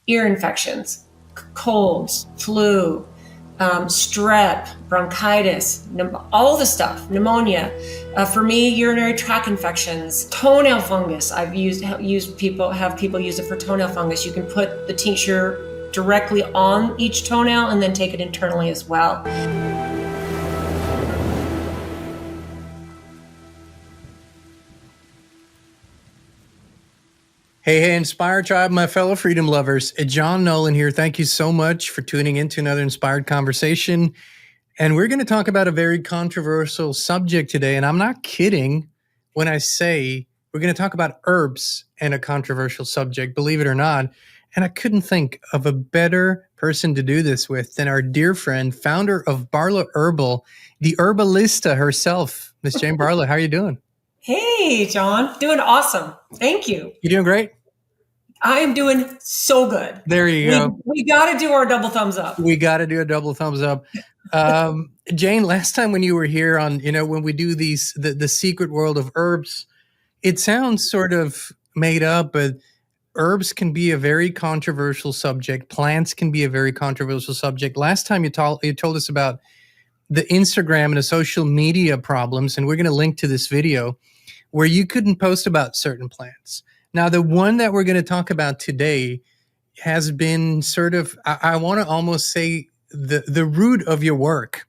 ear infections, colds, flu, strep, bronchitis, all the stuff, pneumonia. For me, urinary tract infections, toenail fungus. I've used people use it for toenail fungus. You can put the tincture directly on each toenail and then take it internally as well. Hey, Inspired Tribe, my fellow freedom lovers. John Nolan here. Thank you so much for tuning in to another Inspired Conversation. And we're going to talk about a very controversial subject today. And I'm not kidding when I say we're going to talk about herbs and a controversial subject, believe it or not. And I couldn't think of a better person to do this with than our dear friend, founder of Barlow Herbal, the herbalista herself, Miss Jane Barlow. How are you doing? Hey, John. Doing awesome. Thank you. You doing great? I am doing so good. There you go. We got to do our double thumbs up. We got to do a double thumbs up. Jane, last time when you were here on, when we do these, the secret world of herbs, it sounds sort of made up, but herbs can be a very controversial subject. Plants can be a very controversial subject. Last time you told us about the Instagram and the social media problems, and we're going to link to this video where you couldn't post about certain plants. Now, the one that we're going to talk about today has been sort of, I want to almost say the root of your work,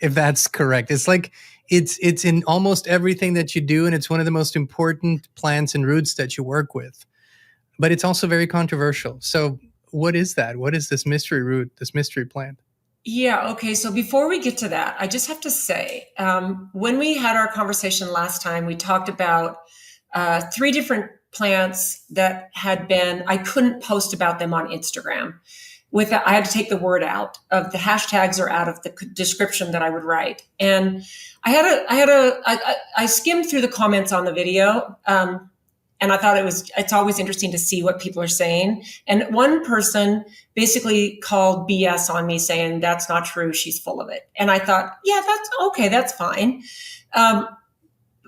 if that's correct. It's like it's in almost everything that you do, and it's one of the most important plants and roots that you work with. But it's also very controversial. So what is that? What is this mystery root, this mystery plant? Yeah, okay. So before we get to that, I just have to say, when we had our conversation last time, we talked about 3 different plants that had been, I couldn't post about them on Instagram. I had to take the word out of the hashtags or out of the description that I would write. And I skimmed through the comments on the video, and I thought it's always interesting to see what people are saying. And one person basically called BS on me saying, that's not true. She's full of it. And I thought, yeah, that's okay. That's fine.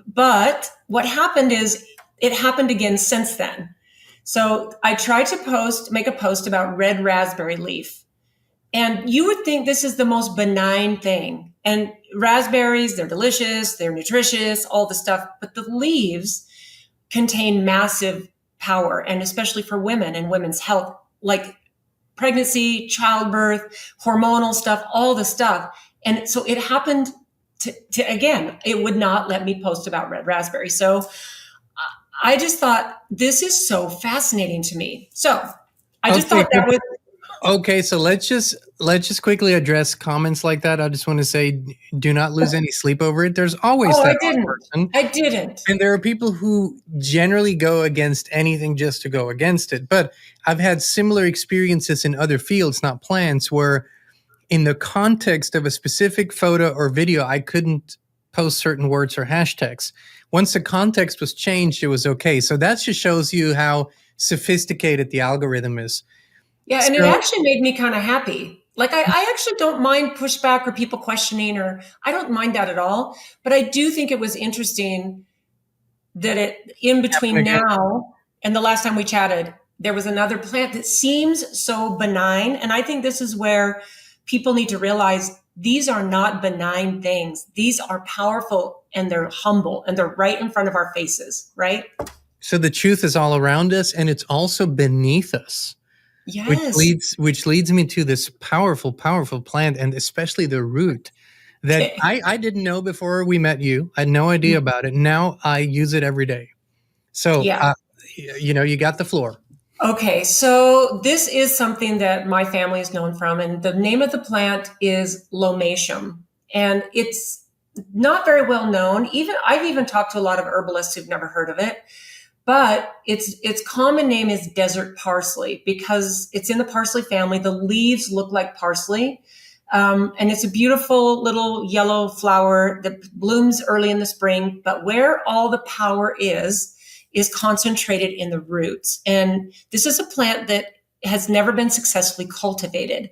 But what happened is it happened again since then. So I tried to make a post about red raspberry leaf. And you would think this is the most benign thing. And raspberries, they're delicious, they're nutritious, all the stuff. But the leaves contain massive power, and especially for women and women's health, like pregnancy, childbirth, hormonal stuff, all the stuff. And so it happened to again, it would not let me post about red raspberry. So I just thought, this is so fascinating to me. So I just thought that was... Okay, so let's just quickly address comments like that. I just want to say, do not lose any sleep over it. There's always that person. I didn't. And there are people who generally go against anything just to go against it. But I've had similar experiences in other fields, not plants, where in the context of a specific photo or video, I couldn't post certain words or hashtags. Once the context was changed, it was okay. So that just shows you how sophisticated the algorithm is. Yeah, and it actually made me kind of happy. Like, I actually don't mind pushback or people questioning, or I don't mind that at all. But I do think it was interesting that in between now and the last time we chatted, there was another plant that seems so benign. And I think this is where people need to realize these are not benign things. These are powerful, and they're humble, and they're right in front of our faces, right? So the truth is all around us, and it's also beneath us. Yes. Which leads me to this powerful, powerful plant, and especially the root that I didn't know before we met you. I had no idea about it. Now I use it every day. So, yeah. You got the floor. Okay. So this is something that my family is known from, and the name of the plant is Lomatium, and it's not very well known. I've even talked to a lot of herbalists who've never heard of it. But its common name is desert parsley because it's in the parsley family. The leaves look like parsley. And it's a beautiful little yellow flower that blooms early in the spring. But where all the power is concentrated in the roots. And this is a plant that has never been successfully cultivated.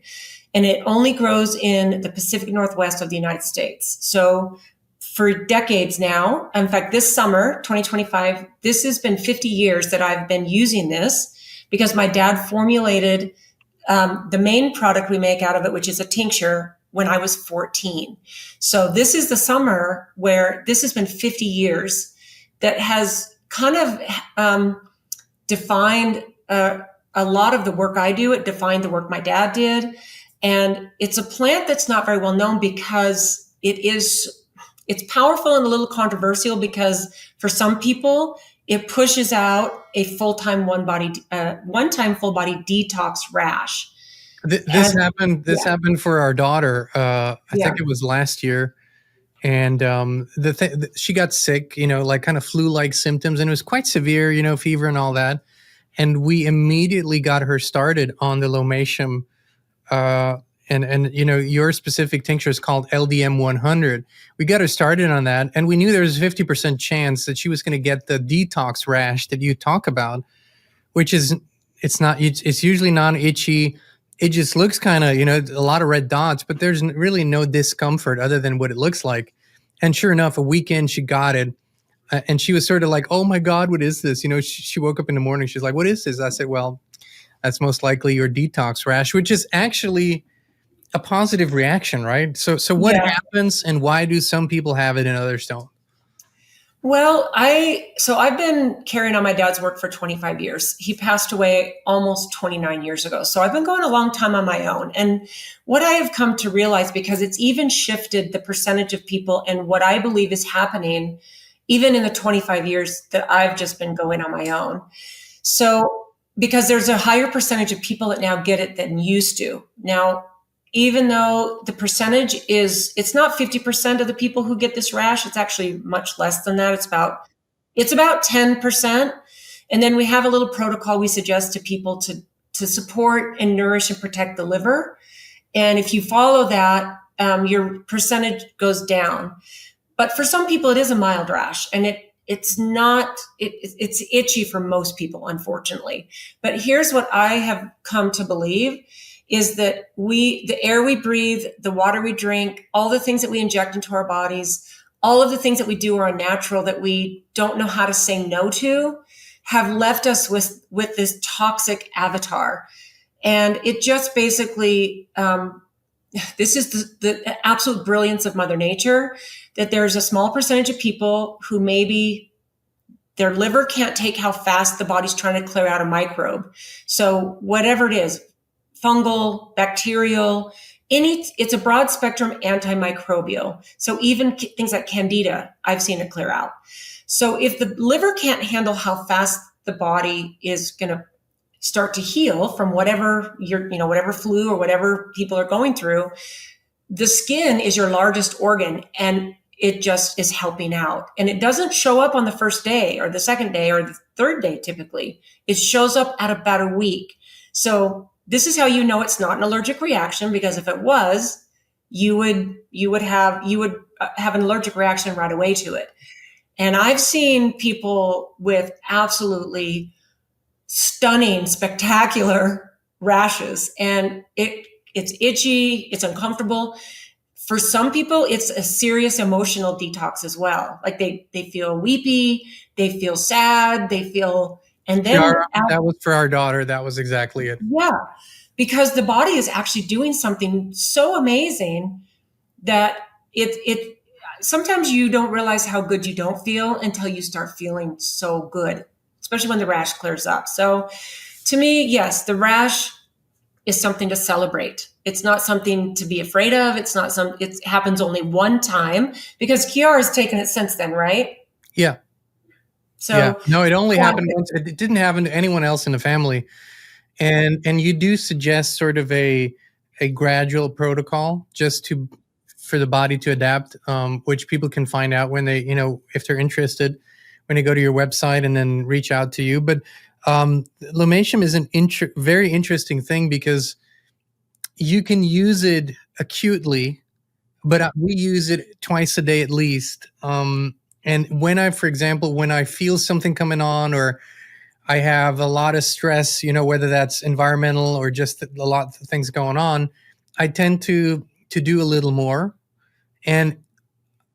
And it only grows in the Pacific Northwest of the United States. So for decades now, in fact, this summer, 2025, this has been 50 years that I've been using this because my dad formulated the main product we make out of it, which is a tincture, when I was 14. So this is the summer where this has been 50 years that has kind of defined a lot of the work I do. It defined the work my dad did. And it's a plant that's not very well known because it's powerful and a little controversial, because for some people, it pushes out a one-time full body detox rash. This And happened. This yeah, happened for our daughter. I yeah, think it was last year, and she got sick. Like kind of flu-like symptoms, and it was quite severe. Fever and all that. And we immediately got her started on the Lomatium. And your specific tincture is called LDM 100. We got her started on that, and we knew there was a 50% chance that she was going to get the detox rash that you talk about, which is it's usually non-itchy. It just looks kind of a lot of red dots, but there's really no discomfort other than what it looks like. And sure enough, a weekend she got it, and she was sort of like, "Oh my God, what is this?" She woke up in the morning. She's like, "What is this?" I said, "Well, that's most likely your detox rash," which is actually a positive reaction, right? So what yeah. happens, and why do some people have it and others don't? Well, I've been carrying on my dad's work for 25 years. He passed away almost 29 years ago. So I've been going a long time on my own. And what I have come to realize, because it's even shifted the percentage of people and what I believe is happening, even in the 25 years that I've just been going on my own. So, because there's a higher percentage of people that now get it than used to. Now, even though the percentage it's not 50% of the people who get this rash, it's actually much less than that. It's about 10%. And then we have a little protocol we suggest to people to support and nourish and protect the liver. And if you follow that, your percentage goes down. But for some people, it is a mild rash, and it's not it's itchy for most people, unfortunately. But here's what I have come to believe is that the air we breathe, the water we drink, all the things that we inject into our bodies, all of the things that we do are unnatural that we don't know how to say no to, have left us with this toxic avatar. And it just basically, this is the absolute brilliance of Mother Nature, that there's a small percentage of people who maybe their liver can't take how fast the body's trying to clear out a microbe. So whatever it is, fungal, bacterial, it's a broad spectrum antimicrobial. So even things like candida, I've seen it clear out. So if the liver can't handle how fast the body is going to start to heal from whatever whatever flu or whatever people are going through, the skin is your largest organ, and it just is helping out. And it doesn't show up on the first day or the second day or the third day. Typically, it shows up at about a week. So this is how you know it's not an allergic reaction, because if it was, you would have an allergic reaction right away to it. And I've seen people with absolutely stunning, spectacular rashes, and it's itchy, it's uncomfortable. For some people, it's a serious emotional detox as well. Like they feel weepy, they feel sad, and then That was for our daughter. That was exactly it. yeah, because the body is actually doing something so amazing that it sometimes you don't realize how good you don't feel until you start feeling so good, especially when the rash clears up. So to me, yes, the rash is something to celebrate. It's not something to be afraid of. It happens only one time, because Kiara has taken it since then, right? Yeah. Yeah. So No, it only happened once. It didn't happen to anyone else in the family. And you do suggest sort of a gradual protocol just for the body to adapt, which people can find out when they, if they're interested, when they go to your website and then reach out to you. But Lomatium is an very interesting thing, because you can use it acutely, but we use it twice a day at least. And for example, when I feel something coming on, or I have a lot of stress, whether that's environmental or just a lot of things going on, I tend to do a little more. And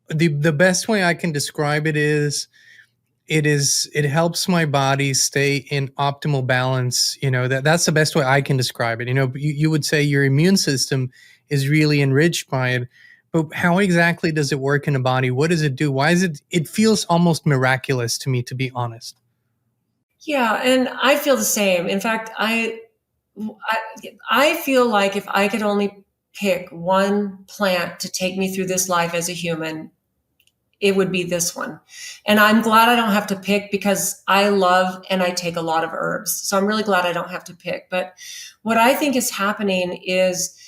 the best way I can describe it is it helps my body stay in optimal balance. That's the best way I can describe it. You would say your immune system is really enriched by it, but how exactly does it work in the body? What does it do? Why is it feels almost miraculous to me, to be honest. Yeah, and I feel the same. In fact, I I feel like if I could only pick one plant to take me through this life as a human, it would be this one. And I'm glad I don't have to pick because I love and I take a lot of herbs. So I'm really glad I don't have to pick. But what I think is happening is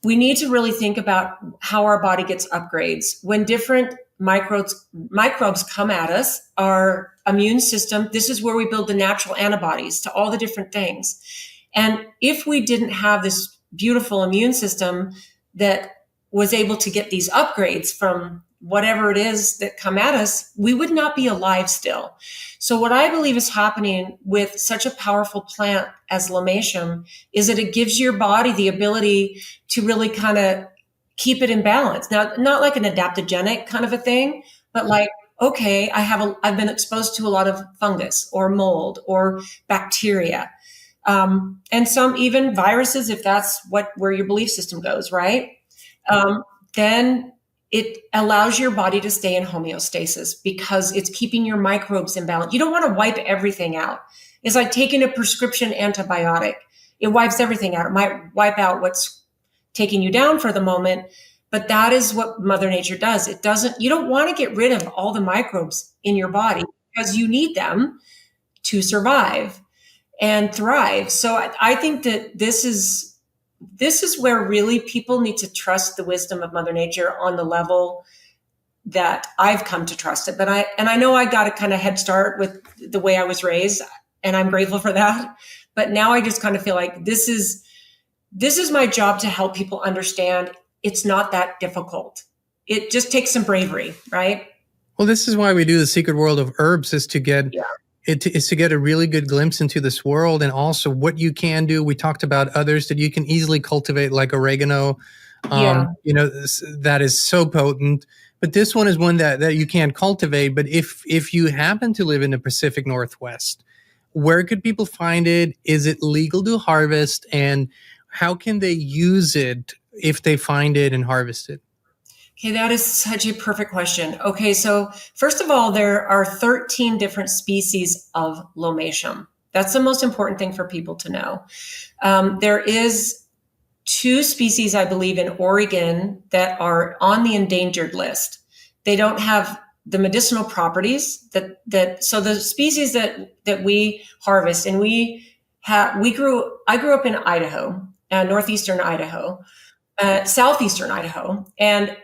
we need to really think about how our body gets upgrades. When different microbes come at us, our immune system, this is where we build the natural antibodies to all the different things. And if we didn't have this beautiful immune system that was able to get these upgrades from whatever it is that come at us, we would not be alive still. So what I believe is happening with such a powerful plant as Lomatium is that it gives your body the ability to really kind of keep it in balance. Now, not like an adaptogenic kind of a thing, but like, okay, I've been exposed to a lot of fungus or mold or bacteria. And some even viruses, if that's where your belief system goes, right? Then it allows your body to stay in homeostasis because it's keeping your microbes in balance. You don't want to wipe everything out. It's like taking a prescription antibiotic. It wipes everything out. It might wipe out what's taking you down for the moment, but that is what Mother Nature does. You don't want to get rid of all the microbes in your body because you need them to survive and thrive. So I think that this is where really people need to trust the wisdom of Mother Nature on the level that I've come to trust it. But I know I got a kind of head start with the way I was raised, and I'm grateful for that. But now I just kind of feel like this is my job to help people understand it's not that difficult. It just takes some bravery, right? Well, this is why we do the Secret World of Herbs, is to get Yeah. is to get a really good glimpse into this world, and also what you can do. We talked about others that you can easily cultivate, like oregano. Yeah. That is so potent. But this one is one that you can't cultivate. But if you happen to live in the Pacific Northwest, where could people find it? Is it legal to harvest? And how can they use it if they find it and harvest it? Okay, that is such a perfect question. Okay, so first of all, there are 13 different species of Lomatium. That's the most important thing for people to know. There is two species, I believe, in Oregon that are on the endangered list. They don't have the medicinal properties so the species that we harvest, and I grew up in Idaho, northeastern Idaho, southeastern Idaho, and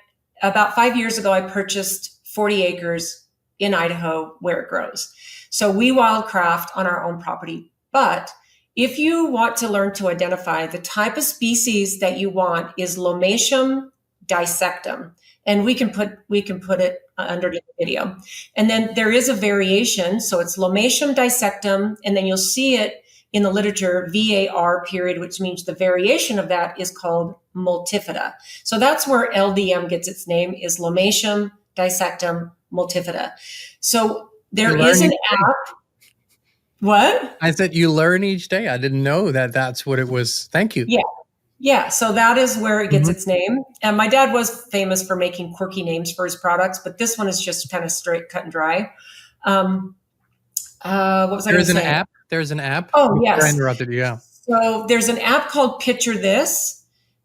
about 5 years ago, I purchased 40 acres in Idaho where it grows. So we wildcraft on our own property. But if you want to learn to identify the type of species that you want is Lomatium dissectum. And we can put it under the video. And then there is a variation. So it's Lomatium dissectum. And then you'll see it in the literature, VAR period, which means the variation of that is called multifida. So that's where LDM gets its name, is Lomatium dissectum multifida. So there is an app. What? I said you learn each day. I didn't know that that's what it was. Thank you. Yeah. Yeah. So that is where it gets its name. And my dad was famous for making quirky names for his products, but this one is just kind of straight, cut and dry. What was I going to say? There's an app. Oh, yes. I interrupted you. Yeah. So there's an app called Picture This,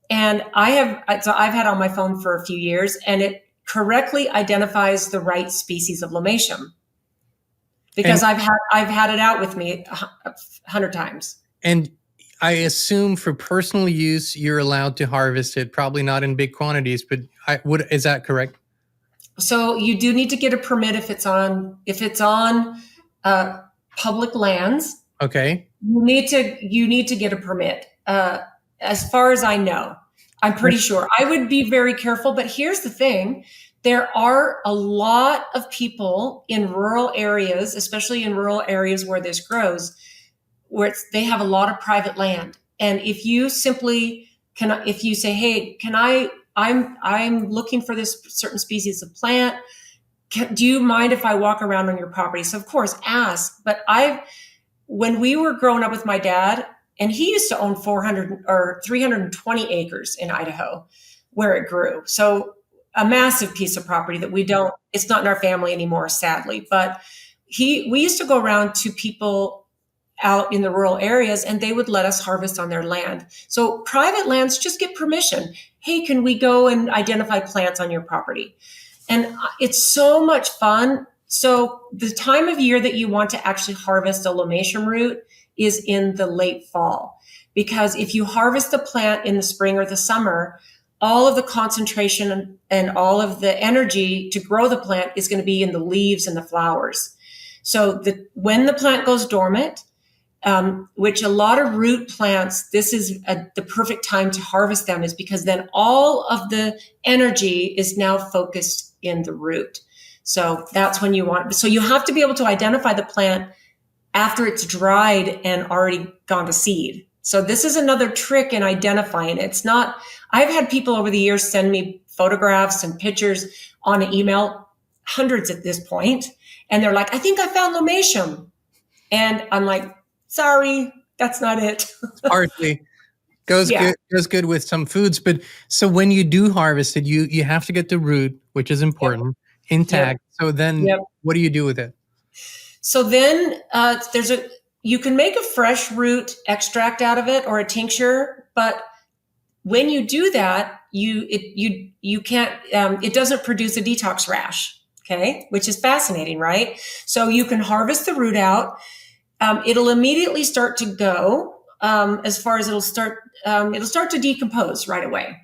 and I've had on my phone for a few years, and it correctly identifies the right species of Lomatium because I've had it out with me 100 times. And I assume for personal use, you're allowed to harvest it, probably not in big quantities, but is that correct? So you do need to get a permit if it's on public lands. Okay. You need to get a permit. As far as I know, I'm pretty sure. I would be very careful, but here's the thing. There are a lot of people in rural areas, especially in rural areas where this grows, where they have a lot of private land. And if you say, hey, I'm looking for this certain species of plant. do you mind if I walk around on your property? So of course, ask. But when we were growing up with my dad, and he used to own 400 or 320 acres in Idaho where it grew. So a massive piece of property that it's not in our family anymore, sadly. But we used to go around to people out in the rural areas and they would let us harvest on their land. So private lands just get permission. Hey, can we go and identify plants on your property? And it's so much fun. So the time of year that you want to actually harvest a Lomatium root is in the late fall. Because if you harvest the plant in the spring or the summer, all of the concentration and all of the energy to grow the plant is going to be in the leaves and the flowers. So when the plant goes dormant, which a lot of root plants, this is the perfect time to harvest them, is because then all of the energy is now focused in the root. So that's when you want. So you have to be able to identify the plant after it's dried and already gone to seed. So this is another trick in identifying. It's not, I've had people over the years send me photographs and pictures on an email, hundreds at this point, and they're like, I think I found Lomatium. And I'm like, sorry, that's not it. Hardly. Goes good with some foods. But so when you do harvest it, you have to get the root, which is important, intact. So then what do you do with it? So then you can make a fresh root extract out of it or a tincture, but when you do that, you can't, it doesn't produce a detox rash, okay, which is fascinating, right? So you can harvest the root out. It'll immediately start to go, as far as it'll start to decompose right away.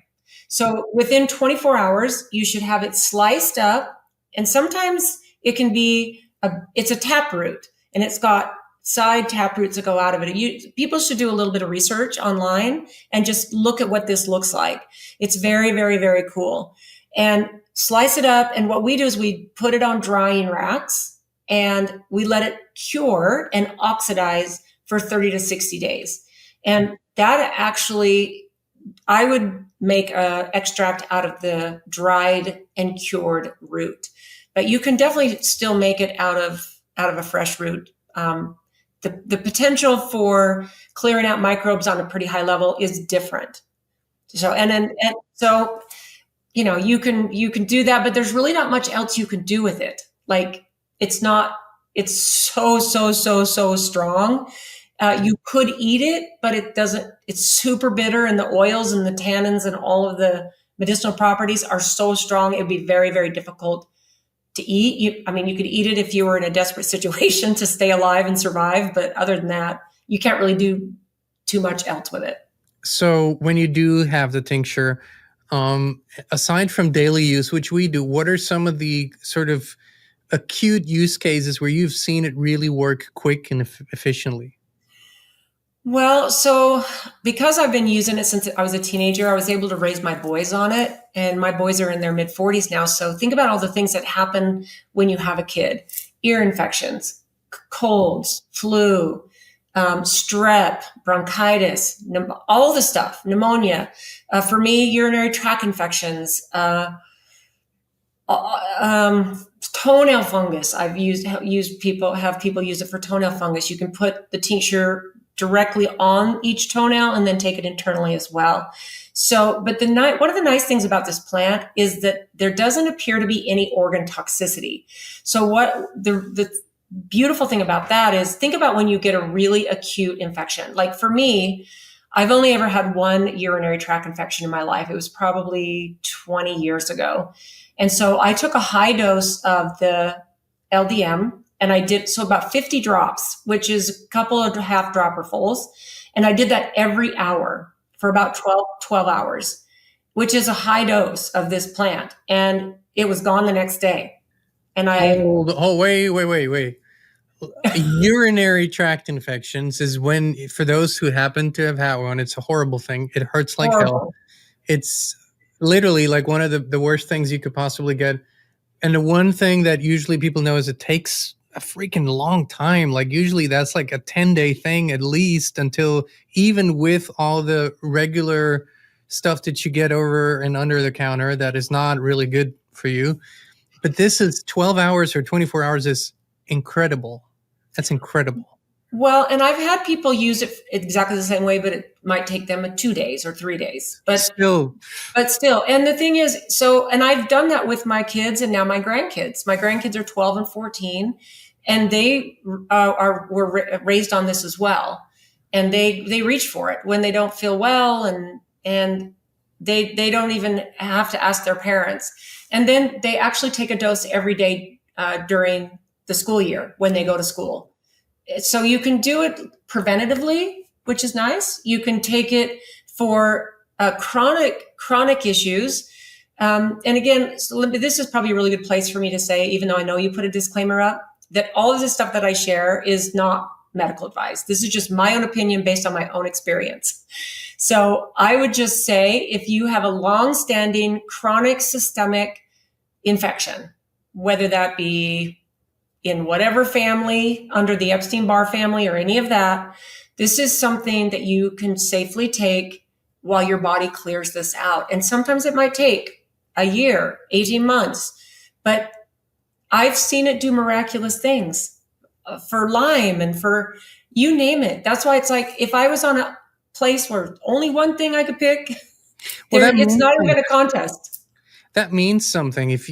So within 24 hours, you should have it sliced up, and sometimes it can be it's a taproot, and it's got side taproots that go out of it. People should do a little bit of research online and just look at what this looks like. It's very, very, very cool. And slice it up. And what we do is we put it on drying racks and we let it cure and oxidize for 30 to 60 days. And that actually, I would make an extract out of the dried and cured root. But you can definitely still make it out of a fresh root. The potential for clearing out microbes on a pretty high level is different. So so you can do that, but there's really not much else you can do with it. Like it's so strong. You could eat it, but it doesn't. It's super bitter, and the oils and the tannins and all of the medicinal properties are so strong. It'd be very, very difficult to eat. You could eat it if you were in a desperate situation to stay alive and survive. But other than that, you can't really do too much else with it. So when you do have the tincture, aside from daily use, which we do, what are some of the sort of acute use cases where you've seen it really work quick and efficiently? Well, so because I've been using it since I was a teenager, I was able to raise my boys on it. And my boys are in their mid 40s now. So think about all the things that happen when you have a kid: ear infections, colds, flu, strep, bronchitis, all the stuff, pneumonia. For me, urinary tract infections, toenail fungus. Have people use it for toenail fungus. You can put the tincture directly on each toenail and then take it internally as well. So, but one of the nice things about this plant is that there doesn't appear to be any organ toxicity. So what the beautiful thing about that is, think about when you get a really acute infection. Like for me, I've only ever had one urinary tract infection in my life. It was probably 20 years ago. And so I took a high dose of the LDM, and I did about 50 drops, which is a couple of half dropperfuls. And I did that every hour for about 12 hours, which is a high dose of this plant. And it was gone the next day. And wait. Urinary tract infections is when, for those who happen to have had one, it's a horrible thing. It hurts like hell. It's literally like one of the worst things you could possibly get. And the one thing that usually people know is it takes a freaking long time. Like usually that's like a 10-day thing at least, until, even with all the regular stuff that you get over and under the counter that is not really good for you, But this is 12 hours or 24 hours is incredible. That's incredible. Well, and I've had people use it exactly the same way, but it might take them 2 days or 3 days. Still, But still, and the thing is, so, and I've done that with my kids and now my grandkids. My grandkids are 12 and 14, and they were raised on this as well. And they reach for it when they don't feel well, and they don't even have to ask their parents. And then they actually take a dose every day during the school year when they go to school. So you can do it preventatively, which is nice. You can take it for chronic issues. And again, so this is probably a really good place for me to say, even though I know you put a disclaimer up, that all of this stuff that I share is not medical advice. This is just my own opinion based on my own experience. So I would just say, if you have a long-standing chronic systemic infection, whether that be in whatever family, under the Epstein-Barr family or any of that, this is something that you can safely take while your body clears this out. And sometimes it might take a year, 18 months, but I've seen it do miraculous things for Lyme and for you name it. That's why it's like, if I was on a place where only one thing I could pick, it's not even a contest. That means something. If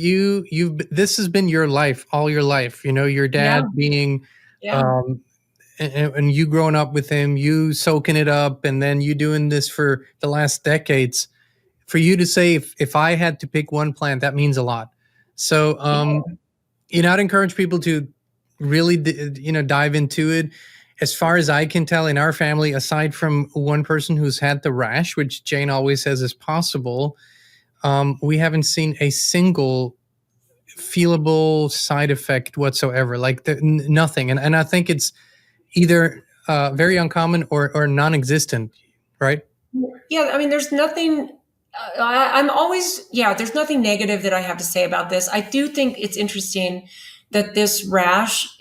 this has been your life, all your life, your dad being, and you growing up with him, you soaking it up, and then you doing this for the last decades. For you to say, if I had to pick one plant, that means a lot. So, I'd encourage people to really, dive into it. As far as I can tell, in our family, aside from one person who's had the rash, which Jane always says is possible, we haven't seen a single feelable side effect whatsoever, like nothing. And I think it's either very uncommon or non-existent, right? Yeah, I mean, there's nothing, there's nothing negative that I have to say about this. I do think it's interesting that this rash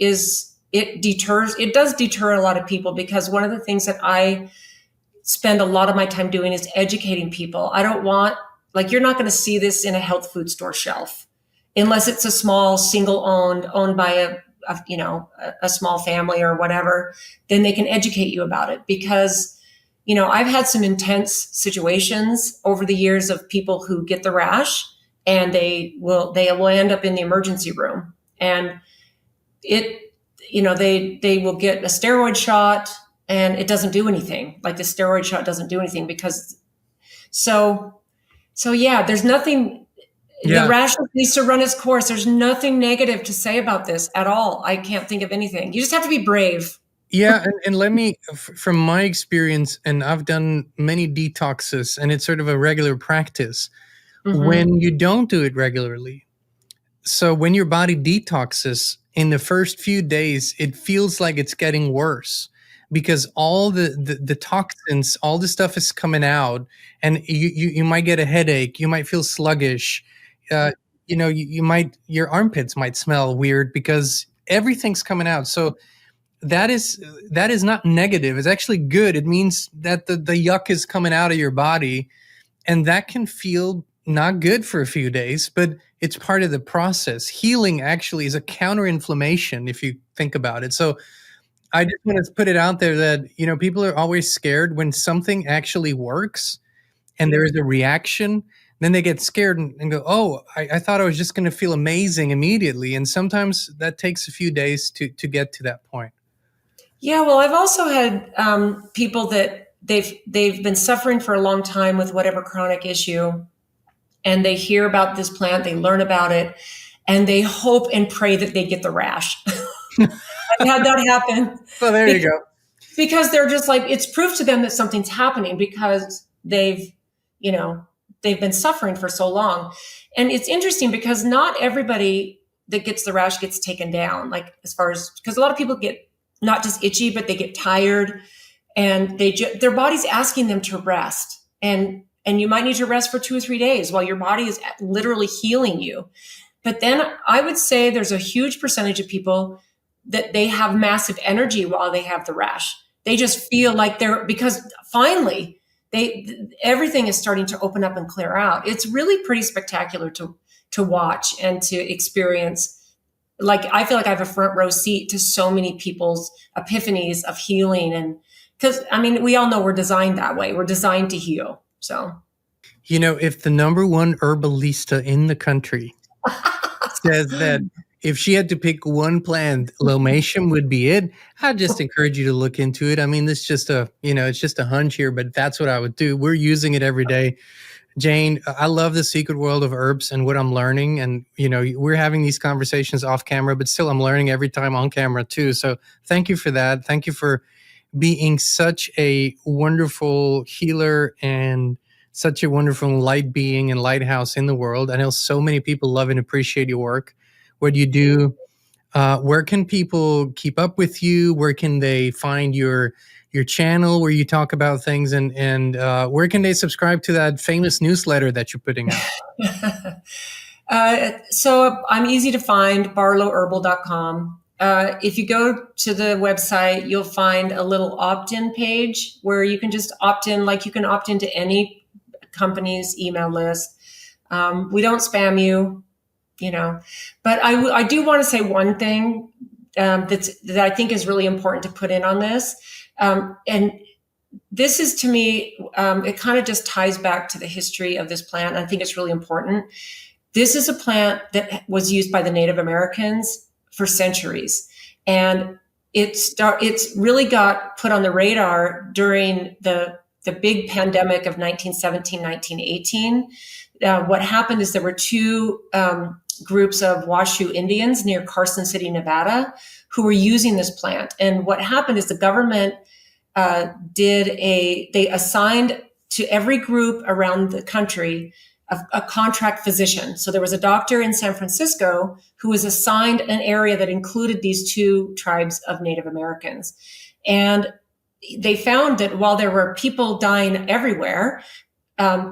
it does deter a lot of people, because one of the things that I spend a lot of my time doing is educating people. I don't want, you're not going to see this in a health food store shelf unless it's a small single owned by a small family or whatever. Then they can educate you about it, because I've had some intense situations over the years of people who get the rash, and they will end up in the emergency room, and they will get a steroid shot and it doesn't do anything. Like, the steroid shot doesn't do anything because there's nothing. Yeah. The rash needs to run its course. There's nothing negative to say about this at all. I can't think of anything. You just have to be brave. Yeah. And let me, from my experience, and I've done many detoxes, and it's sort of a regular practice. Mm-hmm. When you don't do it regularly, so when your body detoxes, in the first few days, it feels like it's getting worse, because all the toxins, all the stuff is coming out, and you might get a headache, you might feel sluggish, your armpits might smell weird because everything's coming out. So that is not negative. It's actually good. It means that the yuck is coming out of your body, and that can feel not good for a few days, but it's part of the process. Healing actually is a counter-inflammation, if you think about it. So I just want to put it out there that, people are always scared when something actually works and there is a reaction. Then they get scared and go, oh, I thought I was just going to feel amazing immediately. And sometimes that takes a few days to get to that point. Yeah, well, I've also had people that they've been suffering for a long time with whatever chronic issue, and they hear about this plant, they learn about it, and they hope and pray that they get the rash. I've had that happen. Well, there you go. Because they're just like, it's proof to them that something's happening, because they've been suffering for so long. And it's interesting because not everybody that gets the rash gets taken down. Because a lot of people get not just itchy, but they get tired, and their body's asking them to rest. And you might need to rest for 2 or 3 days while your body is literally healing you. But then I would say there's a huge percentage of people that they have massive energy while they have the rash. They just feel like because finally everything is starting to open up and clear out. It's really pretty spectacular to watch and to experience. Like, I feel like I have a front row seat to so many people's epiphanies of healing. And because, I mean, we all know we're designed that way. We're designed to heal. So, If the number one herbalista in the country says that if she had to pick one plant, Lomatium would be it, I'd just encourage you to look into it. I mean, it's just it's just a hunch here, but that's what I would do. We're using it every day. Jane, I love the secret world of herbs and what I'm learning. And, we're having these conversations off camera, but still I'm learning every time on camera too. So thank you for that. Thank you for being such a wonderful healer and such a wonderful light being and lighthouse in the world. I know so many people love and appreciate your work. What you do, where can people keep up with you? Where can they find your channel where you talk about things, and where can they subscribe to that famous newsletter that you're putting out? So I'm easy to find, barlowherbal.com. If you go to the website, you'll find a little opt-in page where you can just opt in, like you can opt into any company's email list. We don't spam you, but I do want to say one thing that I think is really important to put in on this. And this is, to me, it kind of just ties back to the history of this plant. I think it's really important. This is a plant that was used by the Native Americans for centuries. And it's really got put on the radar during the big pandemic of 1917, 1918. What happened is there were two groups of Washoe Indians near Carson City, Nevada, who were using this plant. And what happened is the government they assigned to every group around the country a contract physician. So there was a doctor in San Francisco who was assigned an area that included these two tribes of Native Americans. And they found that while there were people dying everywhere,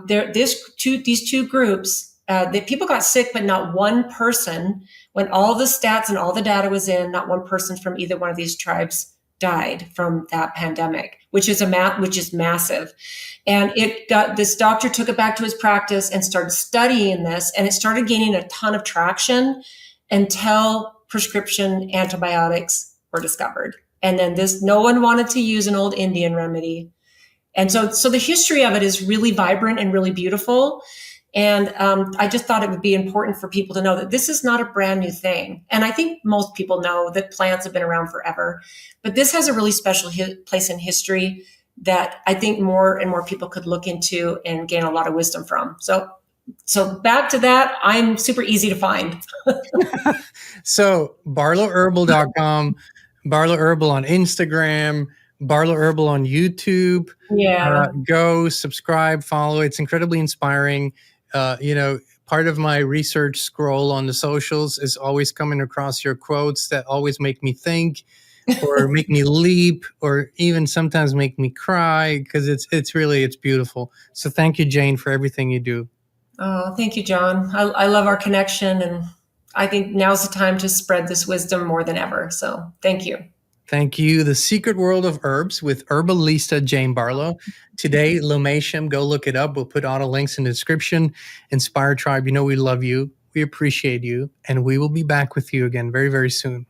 these two groups, the people got sick, but not one person, when all the stats and all the data was in, not one person from either one of these tribes died from that pandemic, which is massive. And this doctor took it back to his practice and started studying this, and it started gaining a ton of traction until prescription antibiotics were discovered. And then no one wanted to use an old Indian remedy. And so the history of it is really vibrant and really beautiful. And I just thought it would be important for people to know that this is not a brand new thing. And I think most people know that plants have been around forever, but this has a really special place in history that I think more and more people could look into and gain a lot of wisdom from. So back to that, I'm super easy to find. So barlowherbal.com, Barlow Herbal on Instagram, Barlow Herbal on YouTube. Yeah. Go subscribe, follow. It's incredibly inspiring. Part of my research scroll on the socials is always coming across your quotes that always make me think or make me leap or even sometimes make me cry, because it's beautiful. So thank you, Jane, for everything you do. Oh, thank you, John. I love our connection, and I think now's the time to spread this wisdom more than ever. So thank you. Thank you. The Secret World of Herbs with herbalista Jane Barlow. Today, Lomatium, go look it up. We'll put all the links in the description. Inspire Tribe, we love you. We appreciate you. And we will be back with you again very, very soon.